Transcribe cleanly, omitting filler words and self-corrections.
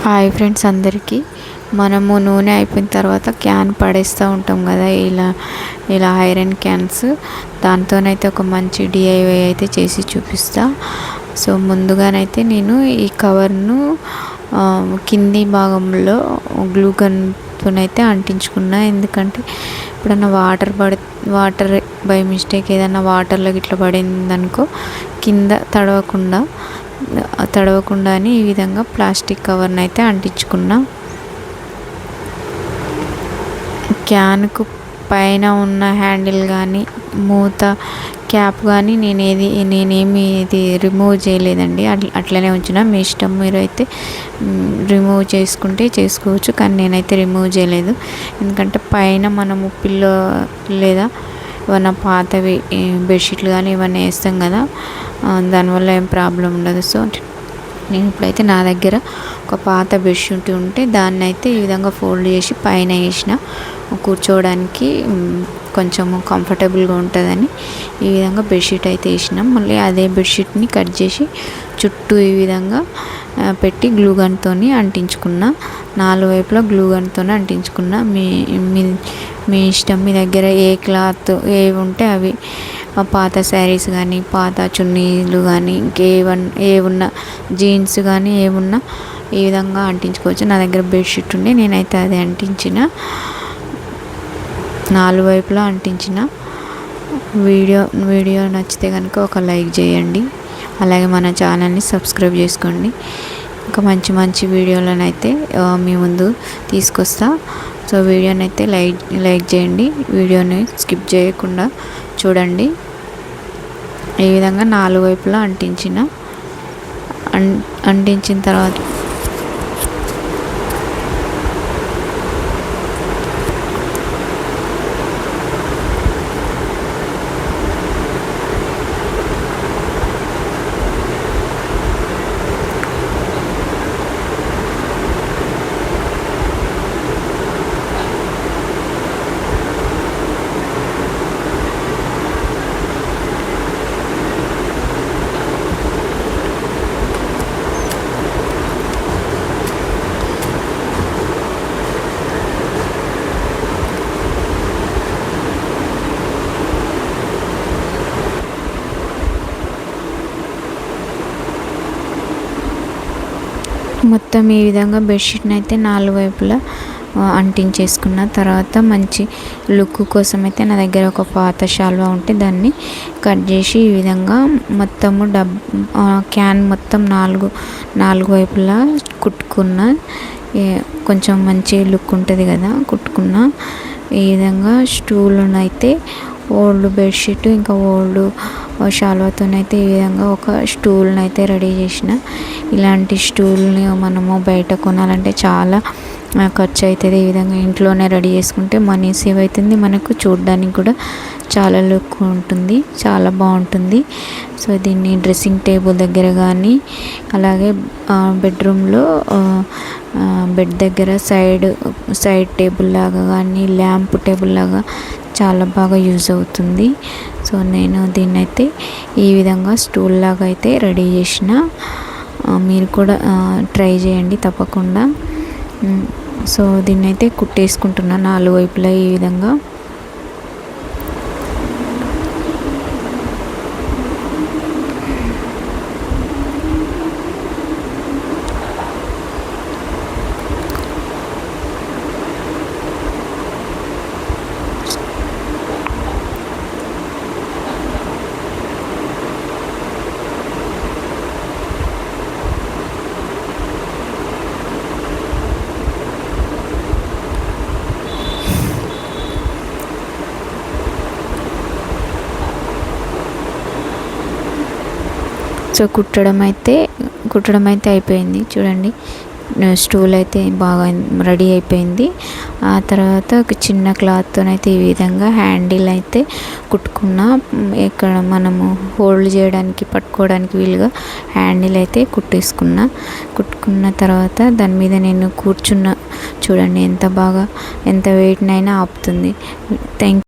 Hi friends అందరికీ. మనము నూనె అయిపోయిన తర్వాత క్యాన్ పడేస్తూ ఉంటాం కదా, ఇలా ఐరన్ క్యాన్స్. దాంతోనైతే ఒక మంచి డిఐవై అయితే చేసి చూపిస్తా. సో ముందుగానైతే నేను ఈ కవర్ను కింది భాగంలో గ్లూ గన్తోనైతే అంటించుకున్నా. ఎందుకంటే ఎప్పుడన్నా వాటర్ బై మిస్టేక్ ఏదన్నా వాటర్లో ఇట్లా పడిందనుకో కింద తడవకుండా అని ఈ విధంగా ప్లాస్టిక్ కవర్ని అయితే అంటించుకున్నా. క్యాన్కు పైన ఉన్న హ్యాండిల్ కానీ మూత క్యాప్ కానీ నేనేమి ఇది రిమూవ్ చేయలేదండి. అట్లనే ఉంచిన. మీ ఇష్టం, మీరు అయితే రిమూవ్ చేసుకుంటే చేసుకోవచ్చు, కానీ నేనైతే రిమూవ్ చేయలేదు. ఎందుకంటే పైన మనము పిల్లో లేదా ఏమన్నా పాతవి బెడ్షీట్లు కానీ ఇవన్నీ వేస్తాం కదా, దానివల్ల ఏం ప్రాబ్లం ఉండదు. సో నేను ఇప్పుడైతే నా దగ్గర ఒక పాత బెడ్షీట్ ఉంటే దాన్ని అయితే ఈ విధంగా ఫోల్డ్ చేసి పైన వేసిన, కూర్చోవడానికి కొంచెం కంఫర్టబుల్గా ఉంటుందని ఈ విధంగా బెడ్షీట్ అయితే వేసినాం. మళ్ళీ అదే బెడ్షీట్ని కట్ చేసి చుట్టూ ఈ విధంగా పెట్టి గ్లూ గన్తో అంటించుకున్నా. 4 వైపులా గ్లూ గన్తో అంటించుకున్నా. మీ ఇష్టం, మీ దగ్గర ఏ క్లాత్ ఏవి ఉంటే అవి, పాత శారీస్ కానీ పాత చున్నీలు కానీ ఏమున్నా జీన్స్ కానీ ఏమున్నా ఈ విధంగా అంటించుకోవచ్చు. నా దగ్గర బెడ్షీట్ ఉండి నేనైతే అది అంటించిన, 4 వైపులా అంటించిన. వీడియో నచ్చితే కనుక ఒక లైక్ చేయండి, అలాగే మన ఛానల్ని సబ్స్క్రైబ్ చేసుకోండి. ఇంకా మంచి వీడియోలను అయితే మీ ముందు తీసుకొస్తా. సో వీడియోని అయితే లైక్ చేయండి, వీడియోని స్కిప్ చేయకుండా చూడండి. ఈ విధంగా 4 వైపులా అంటించిన తర్వాత మొత్తం ఈ విధంగా బెడ్షీట్ని అయితే 4 వైపులా అంటించేసుకున్న తర్వాత మంచి లుక్ కోసం అయితే నా దగ్గర ఒక పాత శాల్వా ఉంటే దాన్ని కట్ చేసి ఈ విధంగా మొత్తము క్యాన్ మొత్తం 4 వైపులా కుట్టుకున్న. కొంచెం మంచి లుక్ ఉంటుంది కదా కుట్టుకున్న. ఈ విధంగా స్టూల్ను అయితే ఓల్డ్ బెడ్షీట్ ఇంకా ఓల్డ్ శాల్వాతోనైతే ఈ విధంగా ఒక స్టూల్ని అయితే రెడీ చేసిన. ఇలాంటి స్టూల్ని మనము బయట కొనాలంటే చాలా ఖర్చు అవుతుంది. ఈ విధంగా ఇంట్లోనే రెడీ చేసుకుంటే మనీ సేవ్ అవుతుంది, మనకు చూడడానికి కూడా చాలా లుక్ ఉంటుంది, చాలా బాగుంటుంది. సో దీన్ని డ్రెస్సింగ్ టేబుల్ దగ్గర కానీ, అలాగే బెడ్రూమ్లో బెడ్ దగ్గర సైడ్ టేబుల్ లాగా కానీ, ల్యాంప్ టేబుల్ లాగా చాలా బాగా యూజ్ అవుతుంది. సో నేను దీన్ని అయితే ఈ విధంగా స్టూల్ లాగా అయితే రెడీ చేసిన. మీరు కూడా ట్రై చేయండి తప్పకుండా. సో దీన్ని అయితే కుట్టేసుకుంటున్నా 4 వైపులా ఈ విధంగా. సో కుట్టడం అయితే అయిపోయింది. చూడండి, స్టూల్ అయితే బాగా రెడీ అయిపోయింది. ఆ తర్వాత ఒక చిన్న క్లాత్తోనైతే ఈ విధంగా హ్యాండిల్ అయితే కుట్టుకున్న. ఇక్కడ మనము హోల్డ్ చేయడానికి, పట్టుకోవడానికి వీలుగా హ్యాండిల్ అయితే కుట్టుకున్న తర్వాత దాని మీద నేను కూర్చున్న. చూడండి ఎంత వెయిట్నైనా ఆపుతుంది. థ్యాంక్